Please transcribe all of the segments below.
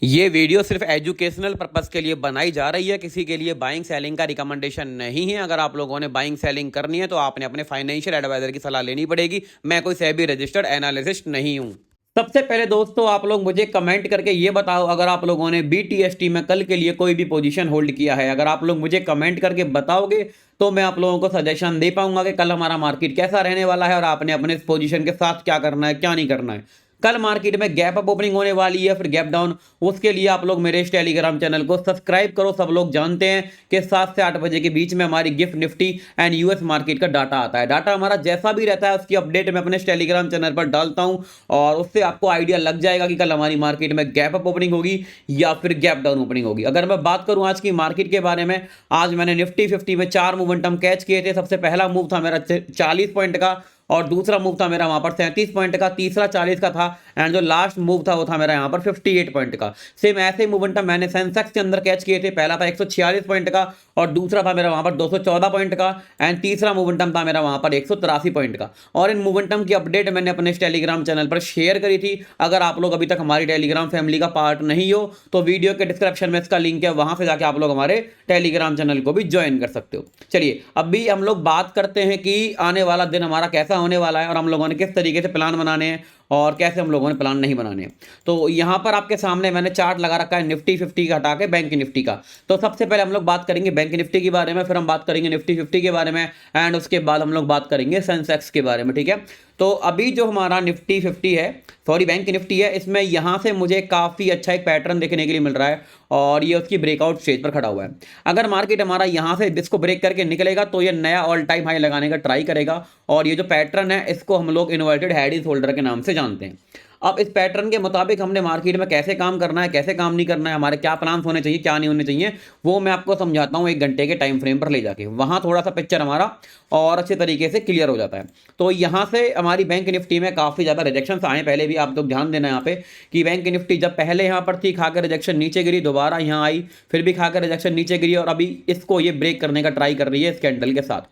ये वीडियो सिर्फ educational purpose के लिए बनाई जा रही है, किसी के लिए बाइंग सेलिंग का रिकमेंडेशन नहीं है। अगर आप लोगों ने बाइंग सेलिंग करनी है तो आपने अपने फाइनेंशियल एडवाइजर की सलाह लेनी पड़ेगी। मैं कोई सेबी रजिस्टर्ड एनालिस्ट नहीं हूँ। सबसे पहले दोस्तों, आप लोग मुझे कमेंट करके ये बताओ, अगर आप लोगों ने BTST में कल के लिए कोई भी पोजीशन होल्ड किया है। अगर आप लोग मुझे कमेंट करके बताओगे तो मैं आप लोगों को सजेशन दे पाऊंगा कि कल हमारा मार्केट कैसा रहने वाला है और आपने अपने इस पोजीशन के साथ क्या करना है, क्या नहीं करना है। कल मार्केट में गैप अप ओपनिंग होने वाली है, फिर गैप डाउन। उसके लिए आप लोग मेरे इस टेलीग्राम चैनल को सब्सक्राइब करो। सब लोग जानते हैं कि 7 से 8 बजे के बीच में हमारी gift Nifty and US market का डाटा आता है। डाटा हमारा जैसा भी रहता है उसकी अपडेट मैं अपने टेलीग्राम चैनल पर डालता हूं और उससे आपको आइडिया लग जाएगा कि कल हमारी मार्केट में गैप अप ओपनिंग होगी या फिर गैप डाउन ओपनिंग होगी। अगर मैं बात करूं आज की मार्केट के बारे में, आज मैंने निफ्टी 50 में 4 मोमेंटम कैच किए थे। सबसे पहला मूव था मेरा 40 पॉइंट का और दूसरा मूव था मेरा वहां पर 37 पॉइंट का, तीसरा 40 का था एंड जो लास्ट मूव था वो था मेरा यहां पर 58 पॉइंट का। सेम ऐसे मोमेंटम मैंने सेंसेक्स के अंदर कैच किए थे। पहला था 146 पॉइंट का और दूसरा था मेरा वहां पर 214 पॉइंट का एंड तीसरा मोमेंटम था मेरा वहां पर 183 पॉइंट का। और इन मोमेंटम की अपडेट मैंने अपने टेलीग्राम चैनल पर शेयर करी थी। अगर आप लोग अभी तक हमारी टेलीग्राम फैमिली का पार्ट नहीं हो तो वीडियो के डिस्क्रिप्शन में इसका लिंक है, वहां से जाके आप लोग हमारे टेलीग्राम चैनल को भी ज्वाइन कर सकते हो। चलिए अभी हम लोग बात करते हैं कि आने वाला दिन हमारा कैसा होने वाला है और हम लोगों ने किस तरीके से प्लान बनाने हैं और कैसे हम लोगों ने प्लान नहीं बनाने हैं। तो यहां पर आपके सामने मैंने चार्ट लगा रखा है निफ्टी 50 का हटा के बैंक निफ्टी का। तो सबसे पहले हम लोग बात करेंगे बैंक निफ्टी के बारे में, फिर हम बात करेंगे निफ्टी 50 के बारे में एंड उसके बाद हम लोग बात करेंगे सेंसेक्स के बारे में। ठीक है, तो अभी जो हमारा निफ्टी 50 है, सॉरी बैंक निफ्टी है, इसमें यहां से मुझे काफी अच्छा एक पैटर्न देखने के लिए मिल रहा है और ये उसकी ब्रेकआउट स्टेज पर खड़ा हुआ है। अगर मार्केट हमारा यहां से इसको ब्रेक करके निकलेगा तो ये नया ऑल टाइम हाई लगाने का ट्राई करेगा और ये जो पैटर्न है इसको हम लोग इन्वर्टेड हेड एंड शोल्डर के नाम से जानते हैं। अब इस पैटर्न के मुताबिक हमने मार्केट में कैसे काम करना है, कैसे काम नहीं करना है, हमारे क्या प्लान होने चाहिए, क्या नहीं होने चाहिए, वो मैं आपको समझाता हूं 1 घंटे के टाइम फ्रेम पर ले जाके। वहां थोड़ा सा पिक्चर हमारा और अच्छे तरीके से क्लियर हो जाता है। तो यहां से हमारी बैंक निफ्टी में काफी ज्यादा रिजेक्शन आए। पहले भी आप लोग ध्यान देना यहाँ पे कि बैंक निफ्टी जब पहले यहां पर थी, खाकर रिजेक्शन नीचे गिरी, दोबारा यहां आई, फिर भी खाकर रिजेक्शन नीचे गिरी और अभी इसको ये ब्रेक करने का ट्राई कर रही है इस कैंडल के साथ।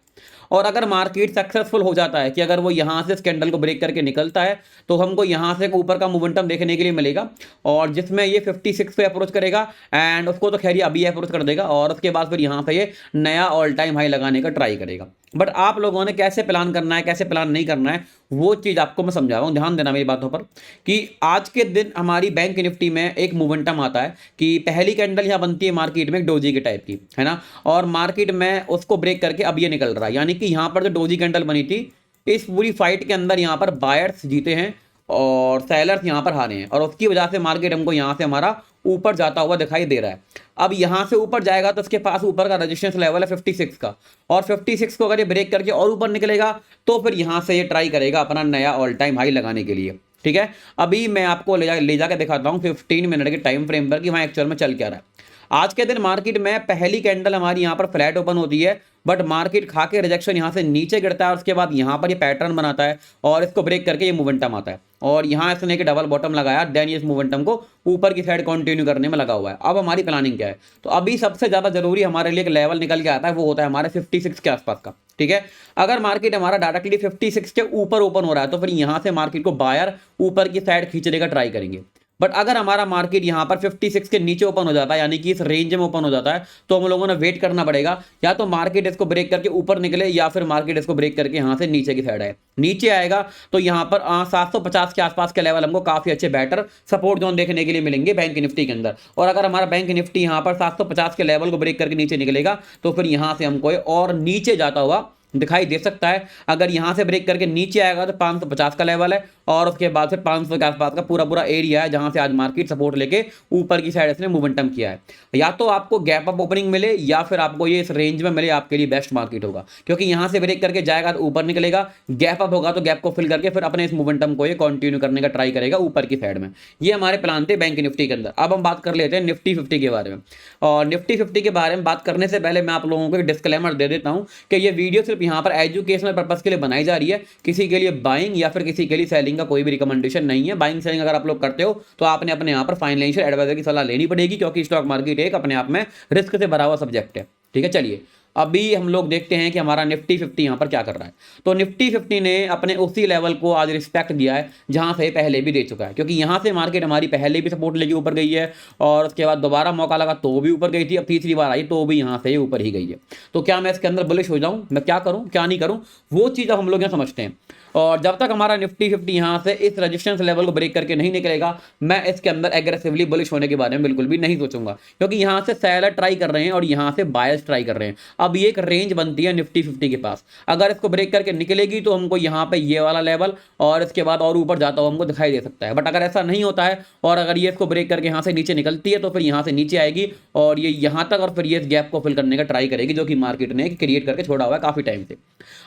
और अगर मार्केट सक्सेसफुल हो जाता है कि अगर वो यहां से इस कैंडल को ब्रेक करके निकलता है तो हमको यहां से ऊपर का मोमेंटम देखने के लिए मिलेगा और जिसमें ये 56 पे अप्रोच करेगा एंड उसको तो खैर अभी अप्रोच कर देगा और उसके बाद फिर यहां से ये नया ऑल टाइम हाई लगाने का ट्राई करेगा। बट आप लोगों ने कैसे प्लान करना है, कैसे प्लान नहीं करना है, वो चीज आपको मैं समझा रहा हूं। ध्यान देना मेरी बातों पर कि आज के दिन हमारी बैंक निफ्टी में एक मोमेंटम आता है कि पहली कैंडल यहां बनती है मार्केट में एक डोजी के टाइप की, है ना, और मार्केट में उसको ब्रेक करके अब ये निकल रहा है। यानी कि यहां पर जो डोजी कैंडल बनी थी इस पूरी फाइट के अंदर यहां पर बायर्स जीते हैं और सेलर्स यहां पर हारे हैं और उसकी वजह से मार्केट हमको यहां से हमारा ऊपर जाता हुआ दिखाई दे रहा है। अब यहां से ऊपर जाएगा तो इसके पास ऊपर का रेजिस्टेंस लेवल है 56 का और 56 को अगर ये ब्रेक करके और ऊपर निकलेगा तो फिर यहां से ये ट्राई करेगा अपना नया ऑल टाइम हाई लगाने के लिए। ठीक है, अभी मैं आपको ले जाकर दिखाता हूं 15 मिनट के टाइम फ्रेम पर कि वहां एक्चुअल में चल क्या रहा है। आज के दिन मार्केट में पहली कैंडल हमारी यहां पर फ्लैट ओपन होती है बट मार्केट खा के रिजेक्शन यहां से नीचे गिरता है और उसके बाद यहां पर ये पैटर्न बनाता है और इसको ब्रेक करके ये मोमेंटम आता है और यहां इसने एक डबल बॉटम लगाया, देन ये इस मोमेंटम को ऊपर की साइड कंटिन्यू करने में लगा हुआ है। अब हमारी प्लानिंग क्या है, तो अभी सबसे ज्यादा जरूरी हमारे लिए एक लेवल निकल के आता है, वो होता है हमारे 56 के आसपास का। ठीक है, अगर मार्केट हमारा डायरेक्टली 56 के ऊपर ओपन हो रहा है तो फिर यहां से मार्केट को बायर ऊपर की साइड खींचने का ट्राई करेंगे। बट अगर हमारा मार्केट यहां पर 56 के नीचे ओपन हो जाता है यानी कि इस रेंज में ओपन हो जाता है तो हम लोगों ने वेट करना पड़ेगा, या तो मार्केट इसको ब्रेक करके ऊपर निकले या फिर मार्केट इसको ब्रेक करके यहां से नीचे की साइड आए। नीचे आएगा तो यहां पर 750 के आसपास के लेवल हमको काफी अच्छे बेटर सपोर्ट जोन देखने के लिए मिलेंगे बैंक निफ्टी के अंदर। और अगर हमारा बैंक निफ्टी यहां पर 750 के लेवल को ब्रेक करके नीचे निकलेगा तो फिर यहां से हमको और नीचे जाता हुआ दिखाई दे सकता है। अगर यहां से ब्रेक करके नीचे आएगा तो 550 का लेवल है और उसके बाद फिर 500 के आसपास का पूरा पूरा एरिया है जहां से आज मार्केट सपोर्ट लेके ऊपर की साइड इसने मोमेंटम किया है। या तो आपको गैप अप ओपनिंग मिले या फिर आपको ये इस रेंज में मिले, आपके लिए बेस्ट मार्केट होगा क्योंकि यहां से ब्रेक करके जाएगा तो ऊपर निकलेगा, गैप अप होगा तो गैप को फिल करके फिर अपने इस मोमेंटम को ये कंटिन्यू करने का ट्राई करेगा ऊपर की साइड में। ये हमारे प्लान थे बैंक निफ्टी के अंदर। अब हम बात कर लेते हैं निफ्टी 50 के बारे में और निफ्टी 50 के बारे में बात करने से पहले मैं आप लोगों को एक डिस्क्लेमर दे देता हूं कि ये वीडियो सिर्फ यहां पर एजुकेशनल पर्पस के लिए बनाई जा रही है, किसी के लिए बाइंग या फिर किसी के लिए सेलिंग का कोई भी रिकमेंडेशन नहीं है। बाइंग सेलिंग अगर आप लोग करते हो तो आपने अपने यहां पर फाइनेंशियल एडवाइजर की सलाह लेनी पड़ेगी क्योंकि स्टॉक मार्केट एक अपने आप में रिस्क से भरा हुआ सब्जेक्ट है। ठीक है, चलिए अभी हम लोग देखते हैं कि हमारा निफ्टी 50 यहाँ पर क्या कर रहा है। तो निफ्टी 50 ने अपने उसी लेवल को आज रिस्पेक्ट दिया है जहाँ से पहले भी दे चुका है, क्योंकि यहाँ से मार्केट हमारी पहले भी सपोर्ट लेके ऊपर गई है और उसके बाद दोबारा मौका लगा तो भी ऊपर गई थी, अब तीसरी बार आई तो भी यहाँ से ऊपर ही गई है। तो क्या मैं इसके अंदर बुलिश हो जाऊँ, मैं क्या करूँ क्या नहीं करूँ, वो चीज़ अब हम लोग यहाँ समझते हैं। और जब तक हमारा निफ्टी 50 यहाँ से इस रेजिस्टेंस लेवल को ब्रेक करके नहीं निकलेगा, मैं इसके अंदर एग्रेसिवली बुलिश होने के बारे में बिल्कुल भी नहीं सोचूंगा, क्योंकि यहाँ से सेलर ट्राई कर रहे हैं और यहाँ से बायर्स ट्राई कर रहे हैं। अब ये एक रेंज बनती है निफ्टी 50 के पास, अगर इसको ब्रेक करके निकलेगी तो हमको यहाँ पे ये वाला लेवल और इसके बाद और ऊपर जाता हुआ हमको दिखाई दे सकता है। बट अगर ऐसा नहीं होता है और अगर ये इसको ब्रेक करके यहाँ से नीचे निकलती है तो फिर यहाँ से नीचे आएगी और ये यहाँ तक और फिर ये इस गैप को फिल करने का ट्राई करेगी, जो कि मार्केट ने क्रिएट करके छोड़ा हुआ है काफी टाइम से।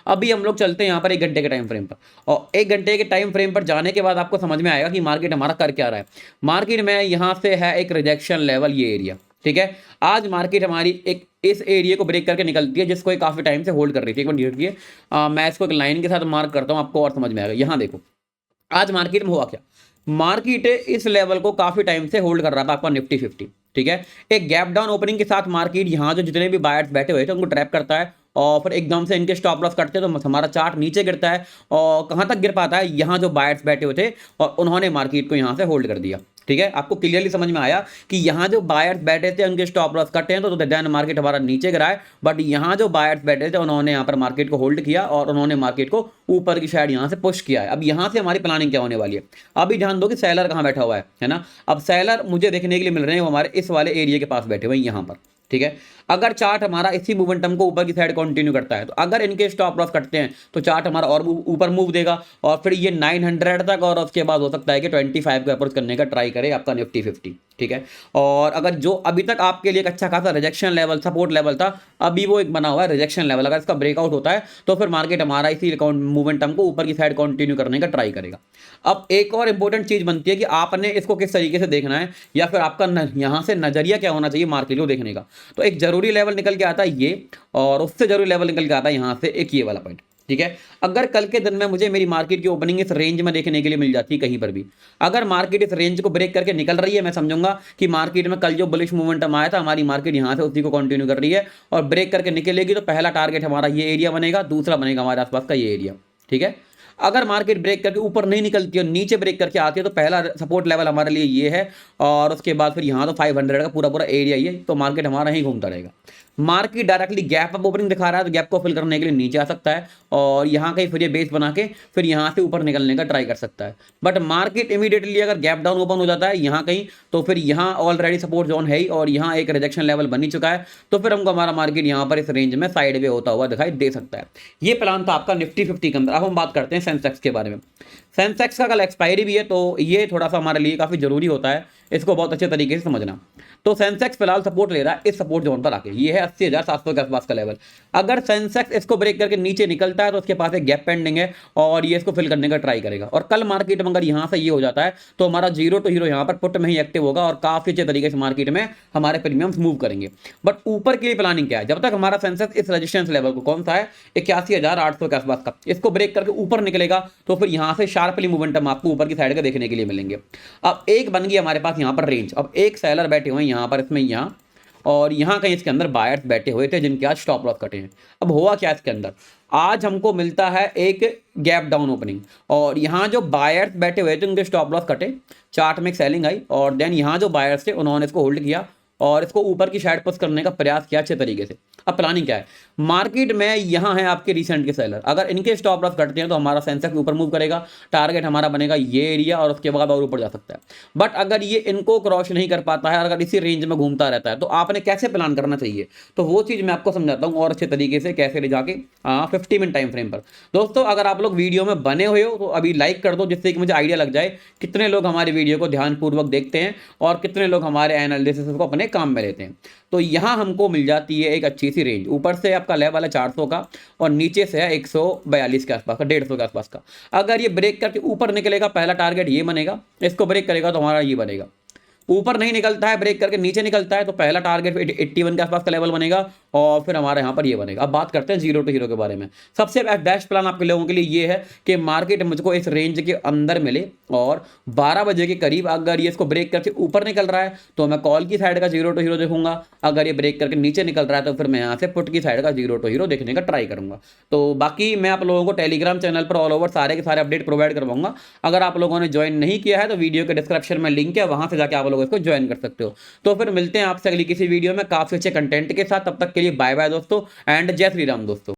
अभी हम लोग चलते हैं यहाँ पर 1 घंटे के टाइम फ्रेम पर, और 1 घंटे के टाइम फ्रेम पर जाने के बाद आपको समझ में आएगा कि मार्केट हमारा कर क्या रहा है। मार्केट में यहाँ से है एक रिजेक्शन लेवल, ये एरिया, ठीक है। आज मार्केट हमारी एक इस एरिया को ब्रेक करके निकलती है जिसको ये काफी टाइम से होल्ड कर रही थी। एक मिनट देखिए, मैं इसको एक लाइन के साथ मार्क करता हूँ, आपको और समझ में आएगा। यहाँ देखो आज मार्केट में हुआ क्या, मार्केट इस लेवल को काफी टाइम से होल्ड कर रहा था आपका निफ्टी 50, ठीक है। एक गैप डाउन ओपनिंग के साथ मार्केट यहाँ जो जितने भी बायर्स बैठे हुए थे उनको ट्रैप करता है और फिर एकदम से इनके स्टॉप लॉस कटते हैं तो हमारा चार्ट नीचे गिरता है। और कहाँ तक गिर पाता है, यहाँ जो बायर्स बैठे हुए थे और उन्होंने मार्केट को यहाँ से होल्ड कर दिया, ठीक है। आपको क्लियरली समझ में आया कि यहाँ जो बायर्स बैठे थे उनके स्टॉप लॉस कटे हैं तो देन मार्केट हमारा नीचे गिरा है। बट यहाँ जो बायर्स बैठे थे उन्होंने यहाँ पर मार्केट को होल्ड किया और उन्होंने मार्केट को ऊपर की साइड यहाँ से पुश किया है। अब यहाँ से हमारी प्लानिंग क्या होने वाली है, अभी ध्यान दो कि सेलर कहाँ बैठा हुआ है ना। अब सेलर मुझे देखने के लिए मिल रहे हैं वो हमारे इस वाले एरिया के पास बैठे हुए हैं यहाँ पर, ठीक है। अगर चार्ट हमारा इसी मोमेंटम को ऊपर की साइड कंटिन्यू करता है तो अगर इनके स्टॉप लॉस कटते हैं तो चार्ट हमारा और ऊपर मूव देगा और फिर ये 900 तक और उसके बाद हो सकता है कि 25 को अप्रोच करने का ट्राई करे आपका निफ्टी 50, ठीक है। और अगर जो अभी तक आपके लिए एक अच्छा खासा रिजेक्शन लेवल सपोर्ट लेवल था, अभी वो एक बना हुआ है रिजेक्शन लेवल, अगर इसका ब्रेकआउट होता है तो फिर मार्केट हमारा इसी मोमेंटम को ऊपर की साइड कंटिन्यू करने का ट्राई करेगा। अब एक और इंपॉर्टेंट चीज बनती है कि आपने इसको किस तरीके से देखना है या फिर आपका यहाँ से नजरिया क्या होना चाहिए मार्केट को देखने का। तो एक जरूरी लेवल निकल के आता है ये, और उससे जरूरी लेवल निकल के आता है यहाँ से एक ये वाला पॉइंट, ठीक है। अगर कल के दिन में मुझे मेरी मार्केट की ओपनिंग इस रेंज में देखने के लिए मिल जाती है कहीं पर भी, अगर मार्केट इस रेंज को ब्रेक करके निकल रही है, मैं समझूंगा कि मार्केट में कल जो बुलिश मोमेंटम आया था हमारी मार्केट यहाँ से उसी को कंटिन्यू कर रही है और ब्रेक करके निकलेगी। तो पहला टारगेट हमारा ये एरिया बनेगा, दूसरा बनेगा हमारे आसपास का ये एरिया, ठीक है। अगर मार्केट ब्रेक करके ऊपर नहीं निकलती है, नीचे ब्रेक करके आती है, तो पहला सपोर्ट लेवल हमारे लिए ये है और उसके बाद फिर यहाँ तो 500 का पूरा पूरा एरिया ही है, तो मार्केट हमारा ही घूमता रहेगा। Market directly gap up opening दिखा रहा है तो गैप को फिल करने के लिए नीचे आ सकता है और यहाँ कहीं फिर ये बेस बना के फिर यहाँ से ऊपर निकलने का ट्राई कर सकता है। बट मार्केट इमीडिएटली अगर गैप डाउन ओपन हो जाता है यहाँ कहीं, तो फिर यहाँ ऑलरेडी सपोर्ट जोन है ही और यहाँ एक रिजेक्शन लेवल बन ही चुका है, तो फिर हमको हमारा मार्केट यहाँ पर इस रेंज में साइड वे होता हुआ दिखाई दे सकता है। ये प्लान था आपका निफ्टी 50 के अंदर। अब हम बात करते हैं सेंसेक्स के बारे में। सेंसेक्स का कल एक्सपायरी भी है तो ये थोड़ा सा हमारे लिए काफी जरूरी होता है, इसको बहुत अच्छे तरीके से समझना। तो सेंसेक्स फिलहाल सपोर्ट ले रहा है इस सपोर्ट जोन पर आके, ये है 80,700 के आसपास का लेवल। अगर सेंसेक्स इसको ब्रेक करके नीचे निकलता है तो उसके पास एक गैप पेंडिंग है और ये इसको फिल करने का ट्राई करेगा। और कल मार्केट में अगर यहाँ से ये हो जाता है तो हमारा 0 to हीरो यहाँ पर पुट में ही एक्टिव होगा और काफी अच्छे तरीके से मार्केट में हमारे प्रीमियम्स मूव करेंगे। बट ऊपर के लिए प्लानिंग क्या है, जब तक हमारा सेंसेक्स इस रेजिस्टेंस लेवल को कौन सा है 81,800 के आसपास का, इसको ब्रेक करके ऊपर निकलेगा तो फिर यहाँ से शार्पली मोमेंटम आपको ऊपर की साइड का देखने के लिए मिलेंगे। अब एक बन गई हमारे पास यहाँ पर रेंज, अब एक सेलर बैठे हुए हैं यहाँ पर, इसमें यहाँ और यहाँ कहीं इसके अंदर बायर्स बैठे हुए थे जिनके आज स्टॉप लॉस कटे हैं। अब हुआ क्या इसके अंदर, आज हमको मिलता है एक गैप डाउन ओपनिंग और यहाँ जो बायर्स बैठे हुए थे उनके स्टॉप लॉस कटे, चार्ट में एक सेलिंग आई और देन यहाँ जो बायर्स थे उन्होंने इसको होल्ड किया और इसको ऊपर की साइड पुश करने का प्रयास किया अच्छे तरीके से। अब प्लानिंग क्या है, मार्केट में यहाँ है आपके रिसेंट के सेलर, अगर इनके स्टॉप लॉस कटते हैं तो हमारा सेंसेक्स ऊपर मूव करेगा, टारगेट हमारा बनेगा ये एरिया और उसके बाद और ऊपर जा सकता है। बट अगर ये इनको क्रॉस नहीं कर पाता है, अगर इसी रेंज में घूमता रहता है तो आपने कैसे प्लान करना चाहिए, तो वो चीज़ मैं आपको समझाता हूँ और अच्छे तरीके से कैसे ले जाके 50 मिनट टाइम फ्रेम पर। दोस्तों अगर आप लोग वीडियो में बने हुए हो तो अभी लाइक कर दो, जिससे कि मुझे आइडिया लग जाए कितने लोग हमारे वीडियो को ध्यानपूर्वक देखते हैं और कितने लोग हमारे एनालिसिस को अपने काम में लेते हैं। तो यहाँ हमको मिल जाती है एक अच्छी सी रेंज, ऊपर से आपका लेवल है 400 का और नीचे से है 142 के आसपास का, 150 के आसपास का। अगर ये ब्रेक करके ऊपर निकलेगा पहला टारगेट ये बनेगा, इसको ब्रेक करेगा तो हमारा ये बनेगा। ऊपर नहीं निकलता है, ब्रेक करके नीचे निकलता है, तो पहला टारगेट 81 के आसपास का लेवल बनेगा और फिर हमारे यहाँ पर ये बनेगा। अब बात करते हैं जीरो टू हीरो के बारे में। सबसे बेस्ट प्लान आपके लोगों के लिए ये है कि मार्केट मुझको इस रेंज के अंदर मिले और 12 बजे के करीब अगर ये इसको ब्रेक करके ऊपर निकल रहा है तो मैं कॉल की साइड का जीरो टू हीरो देखूंगा। अगर ये ब्रेक करके नीचे निकल रहा है तो फिर मैं यहाँ से पुट की साइड का जीरो टू हीरो देखने का ट्राई करूंगा। तो बाकी मैं आप लोगों को टेलीग्राम चैनल पर ऑल ओवर सारे के सारे अपडेट प्रोवाइड करवाऊंगा। अगर आप लोगों ने ज्वाइन नहीं किया है तो वीडियो के डिस्क्रिप्शन में लिंक है, वहां से जाके आप लोग इसको ज्वाइन कर सकते हो। तो फिर मिलते हैं आपसे अगली किसी वीडियो में काफी अच्छे कंटेंट के साथ। तब तक के लिए बाय बाय दोस्तों एंड जय श्री राम दोस्तों।